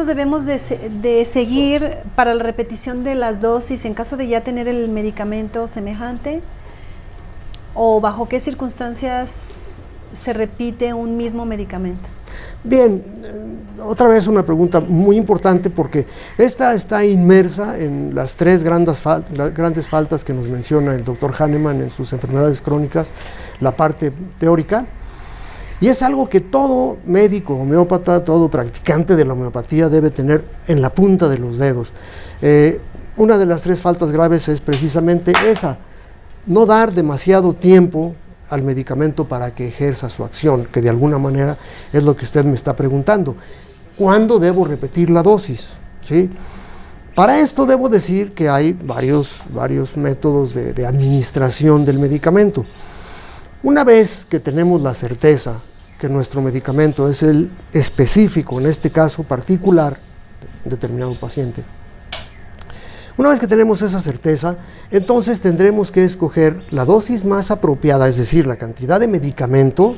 método debemos de seguir para la repetición de las dosis en caso de ya tener el medicamento semejante? ¿O bajo qué circunstancias se repite un mismo medicamento? Bien, otra vez una pregunta muy importante porque esta está inmersa en las tres grandes faltas que nos menciona el doctor Hahnemann en sus enfermedades crónicas, la parte teórica, y es algo que todo médico homeópata, todo practicante de la homeopatía debe tener en la punta de los dedos. Una de las tres faltas graves es precisamente esa: no dar demasiado tiempo al medicamento para que ejerza su acción, que de alguna manera es lo que usted me está preguntando. ¿Cuándo debo repetir la dosis? ¿Sí? Para esto debo decir que hay varios métodos de administración del medicamento. Una vez que tenemos la certeza que nuestro medicamento es el específico, en este caso particular, de determinado paciente, una vez que tenemos esa certeza, entonces tendremos que escoger la dosis más apropiada, es decir, la cantidad de medicamento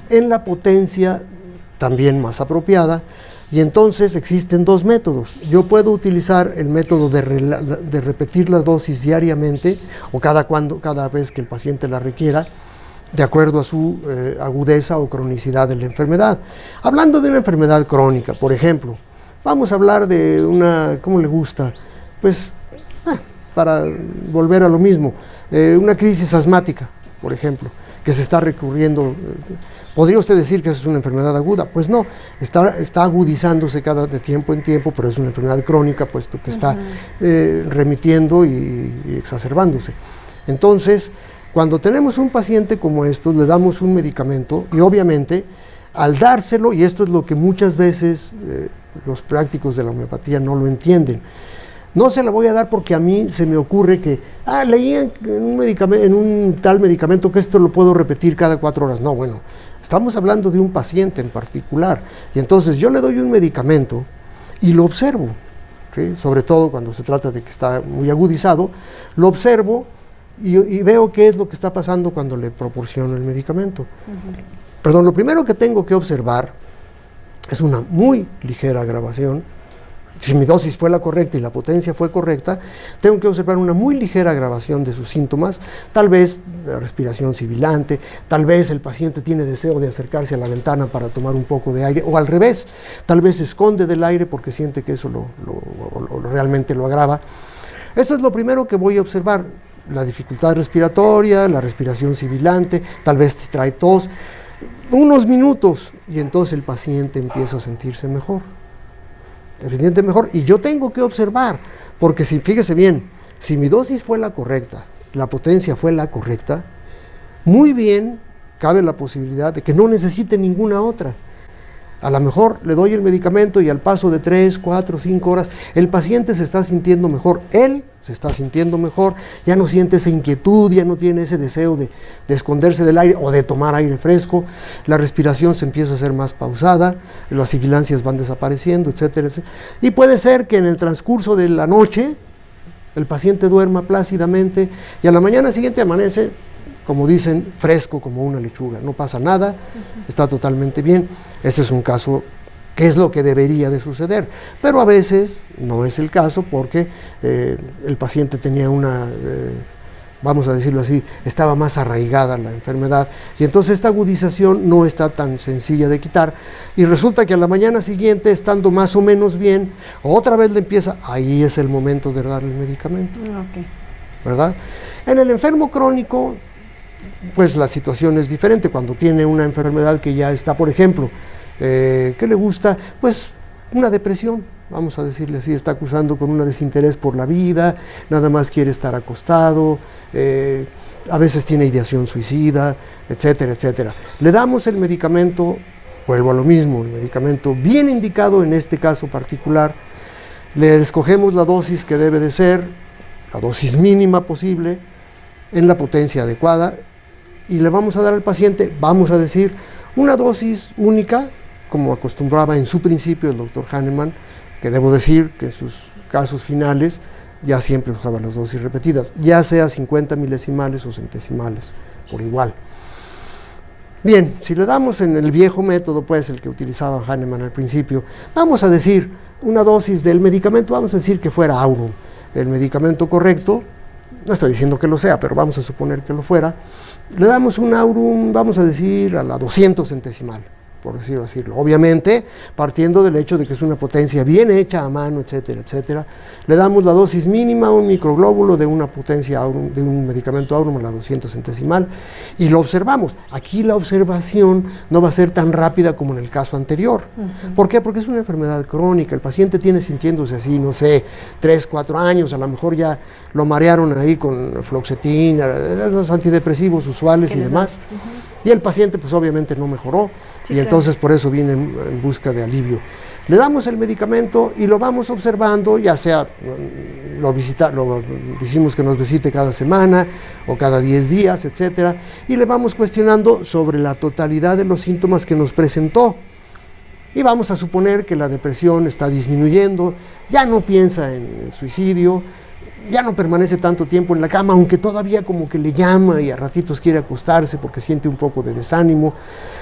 en la potencia también más apropiada, y entonces existen dos métodos. Yo puedo utilizar el método de repetir la dosis diariamente o cada vez que el paciente la requiera, de acuerdo a su agudeza o cronicidad de la enfermedad. Hablando de una enfermedad crónica, por ejemplo, vamos a hablar de una, ¿cómo le gusta? Pues, para volver a lo mismo, una crisis asmática, por ejemplo, que se está recurriendo. ¿Podría usted decir que esa es una enfermedad aguda? Pues no, está agudizándose de tiempo en tiempo, pero es una enfermedad crónica, puesto que está remitiendo y exacerbándose. Entonces, cuando tenemos un paciente como estos, le damos un medicamento y obviamente al dárselo, y esto es lo que muchas veces los prácticos de la homeopatía no lo entienden, no se la voy a dar porque a mí se me ocurre que, leí en un tal medicamento que esto lo puedo repetir cada 4 horas. No, bueno, estamos hablando de un paciente en particular, y entonces yo le doy un medicamento y lo observo, ¿sí? Sobre todo cuando se trata de que está muy agudizado, lo observo y veo qué es lo que está pasando cuando le proporciono el medicamento. Perdón, lo primero que tengo que observar es una muy ligera agravación. Si mi dosis fue la correcta y la potencia fue correcta, tengo que observar una muy ligera agravación de sus síntomas, tal vez la respiración sibilante, tal vez el paciente tiene deseo de acercarse a la ventana para tomar un poco de aire, o al revés, tal vez se esconde del aire porque siente que eso realmente lo agrava. Eso es lo primero que voy a observar: la dificultad respiratoria, la respiración sibilante, tal vez trae tos, unos minutos, y entonces el paciente empieza a sentirse mejor. Evidente mejor, y yo tengo que observar, porque fíjese bien, si mi dosis fue la correcta, la potencia fue la correcta, muy bien cabe la posibilidad de que no necesite ninguna otra. A lo mejor le doy el medicamento y al paso de 3, 4, 5 horas, el paciente se está sintiendo mejor, él se está sintiendo mejor, ya no siente esa inquietud, ya no tiene ese deseo de esconderse del aire o de tomar aire fresco, la respiración se empieza a hacer más pausada, las sibilancias van desapareciendo, etcétera, etcétera. Y puede ser que en el transcurso de la noche el paciente duerma plácidamente y a la mañana siguiente amanece, como dicen, fresco como una lechuga, no pasa nada, está totalmente bien. Ese es un caso que es lo que debería de suceder, pero a veces no es el caso porque el paciente tenía vamos a decirlo así, estaba más arraigada la enfermedad, y entonces esta agudización no está tan sencilla de quitar, y resulta que a la mañana siguiente, estando más o menos bien, otra vez le empieza, ahí es el momento de darle el medicamento, ¿verdad? En el enfermo crónico, pues la situación es diferente. Cuando tiene una enfermedad que ya está, por ejemplo, ¿qué le gusta? Pues una depresión, vamos a decirle así, está acusando con un desinterés por la vida, nada más quiere estar acostado, a veces tiene ideación suicida, etcétera, etcétera. Le damos el medicamento, vuelvo a lo mismo, el medicamento bien indicado en este caso particular, le escogemos la dosis que debe de ser, la dosis mínima posible, en la potencia adecuada, y le vamos a dar al paciente, vamos a decir, una dosis única, como acostumbraba en su principio el doctor Hahnemann, que debo decir que en sus casos finales ya siempre usaba las dosis repetidas, ya sea 50 milesimales o centesimales, por igual. Bien, si le damos en el viejo método, pues el que utilizaba Hahnemann al principio, vamos a decir una dosis del medicamento, vamos a decir que fuera Aurum, el medicamento correcto, no estoy diciendo que lo sea, pero vamos a suponer que lo fuera, le damos un Aurum, vamos a decir, a la 200 centesimal, por decirlo así. Obviamente, partiendo del hecho de que es una potencia bien hecha a mano, etcétera, etcétera, le damos la dosis mínima, un microglóbulo de una potencia Aurum, de un medicamento Aurum a la 200 centesimal, y lo observamos. Aquí la observación no va a ser tan rápida como en el caso anterior. ¿Por qué? Porque es una enfermedad crónica, el paciente tiene sintiéndose así, no sé, 3, 4 años, a lo mejor ya lo marearon ahí con fluoxetina, esos antidepresivos usuales y demás, y el paciente pues obviamente no mejoró, sí, y entonces por eso viene en busca de alivio. Le damos el medicamento y lo vamos observando, ya sea lo decimos que nos visite cada semana o cada 10 días, etcétera, y le vamos cuestionando sobre la totalidad de los síntomas que nos presentó. Y vamos a suponer que la depresión está disminuyendo, ya no piensa en el suicidio, ya no permanece tanto tiempo en la cama, aunque todavía como que le llama y a ratitos quiere acostarse porque siente un poco de desánimo,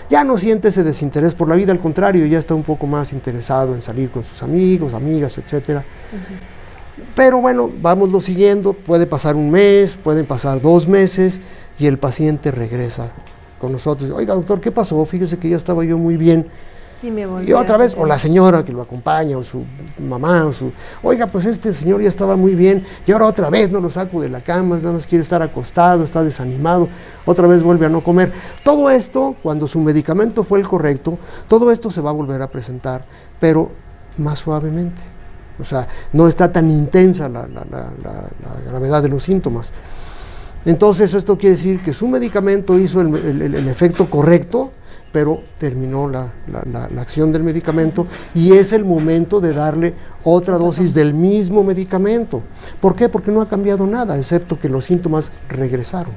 ya no siente ese desinterés por la vida, al contrario, ya está un poco más interesado en salir con sus amigos, amigas, etcétera. Pero bueno, vámoslo siguiendo, puede pasar un mes, pueden pasar 2 meses y el paciente regresa con nosotros. Oiga, doctor, ¿qué pasó? Fíjese que ya estaba yo muy bien. Y otra vez, o la señora que lo acompaña, o su mamá, oiga, pues este señor ya estaba muy bien, y ahora otra vez no lo saco de la cama, nada más quiere estar acostado, está desanimado, otra vez vuelve a no comer. Todo esto, cuando su medicamento fue el correcto, todo esto se va a volver a presentar, pero más suavemente. O sea, no está tan intensa la gravedad de los síntomas. Entonces, esto quiere decir que su medicamento hizo el efecto correcto, pero terminó la acción del medicamento y es el momento de darle otra dosis del mismo medicamento. ¿Por qué? Porque no ha cambiado nada, excepto que los síntomas regresaron.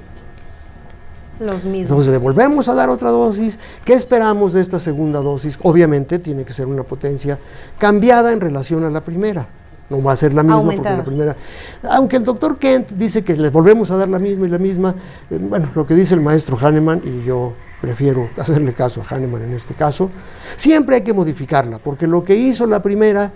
Los mismos. Entonces le volvemos a dar otra dosis. ¿Qué esperamos de esta segunda dosis? Obviamente tiene que ser una potencia cambiada en relación a la primera. No va a ser la misma porque la primera... Aunque el doctor Kent dice que le volvemos a dar la misma y la misma, bueno, lo que dice el maestro Hahnemann, y yo prefiero hacerle caso a Hahnemann en este caso, siempre hay que modificarla, porque lo que hizo la primera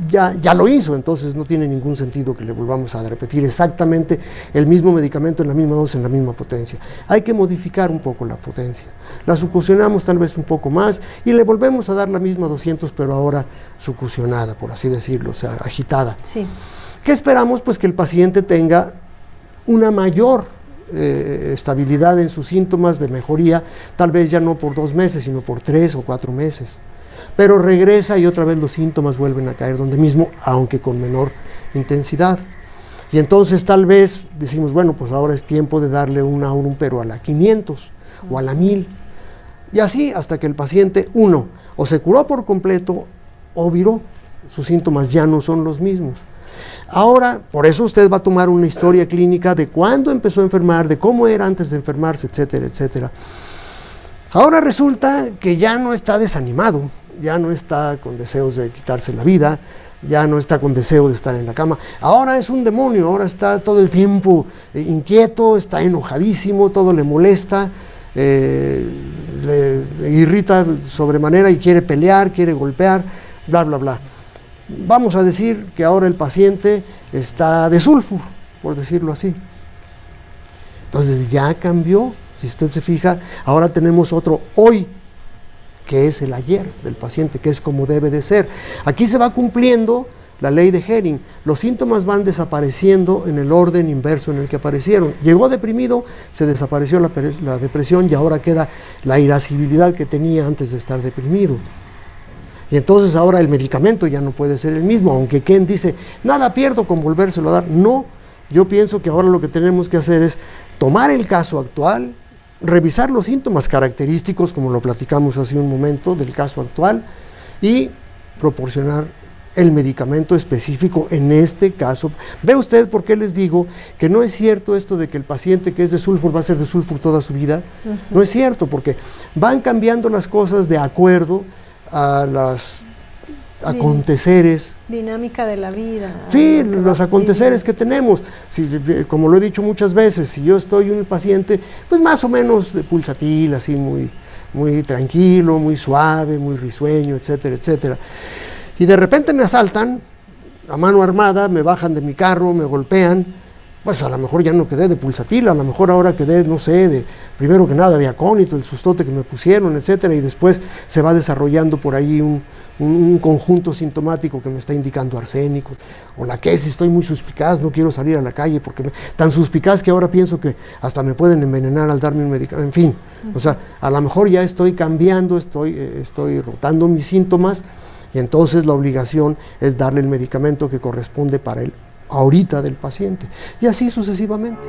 ya lo hizo, entonces no tiene ningún sentido que le volvamos a repetir exactamente el mismo medicamento en la misma dosis, en la misma potencia. Hay que modificar un poco la potencia. La succionamos tal vez un poco más y le volvemos a dar la misma 200, pero ahora succionada, por así decirlo, o sea, agitada. Sí. ¿Qué esperamos? Pues que el paciente tenga una mayor estabilidad en sus síntomas de mejoría, tal vez ya no por 2 meses, sino por 3 o 4 meses. Pero regresa y otra vez los síntomas vuelven a caer donde mismo, aunque con menor intensidad. Y entonces tal vez decimos, bueno, pues ahora es tiempo de darle un Aurum, pero a la 500 o a la 1000. Y así hasta que el paciente, uno, o se curó por completo o viró, sus síntomas ya no son los mismos. Ahora, por eso usted va a tomar una historia clínica de cuándo empezó a enfermar, de cómo era antes de enfermarse, etcétera, etcétera. Ahora resulta que ya no está desanimado, ya no está con deseos de quitarse la vida, ya no está con deseo de estar en la cama. Ahora es un demonio, ahora está todo el tiempo inquieto, está enojadísimo, todo le molesta, le irrita sobremanera y quiere pelear, quiere golpear, bla, bla, bla. Vamos a decir que ahora el paciente está de sulfur, por decirlo así. Entonces ya cambió, si usted se fija, ahora tenemos otro hoy, que es el ayer del paciente, que es como debe de ser. Aquí se va cumpliendo la ley de Hering, los síntomas van desapareciendo en el orden inverso en el que aparecieron. Llegó deprimido, se desapareció la depresión y ahora queda la irascibilidad que tenía antes de estar deprimido. Y entonces ahora el medicamento ya no puede ser el mismo, aunque Ken dice, nada pierdo con volvérselo a dar. No, yo pienso que ahora lo que tenemos que hacer es tomar el caso actual, revisar los síntomas característicos, como lo platicamos hace un momento, del caso actual, y proporcionar el medicamento específico en este caso. ¿Ve usted por qué les digo que no es cierto esto de que el paciente que es de sulfur va a ser de sulfur toda su vida? No es cierto, porque van cambiando las cosas de acuerdo a las aconteceres. Dinámica de la vida. Sí, los aconteceres que tenemos. Si, como lo he dicho muchas veces, si yo estoy un paciente, pues más o menos de pulsatil, así muy tranquilo, muy suave, muy risueño, etcétera, etcétera. Y de repente me asaltan a mano armada, me bajan de mi carro, me golpean, pues a lo mejor ya no quedé de pulsatil, a lo mejor ahora quedé, no sé, de primero que nada de acónito, el sustote que me pusieron, etcétera, y después se va desarrollando por ahí un conjunto sintomático que me está indicando arsénico, o la que si estoy muy suspicaz, no quiero salir a la calle porque tan suspicaz que ahora pienso que hasta me pueden envenenar al darme un medicamento, en fin, o sea, a lo mejor ya estoy cambiando, estoy rotando mis síntomas, y entonces la obligación es darle el medicamento que corresponde para el ahorita del paciente, y así sucesivamente.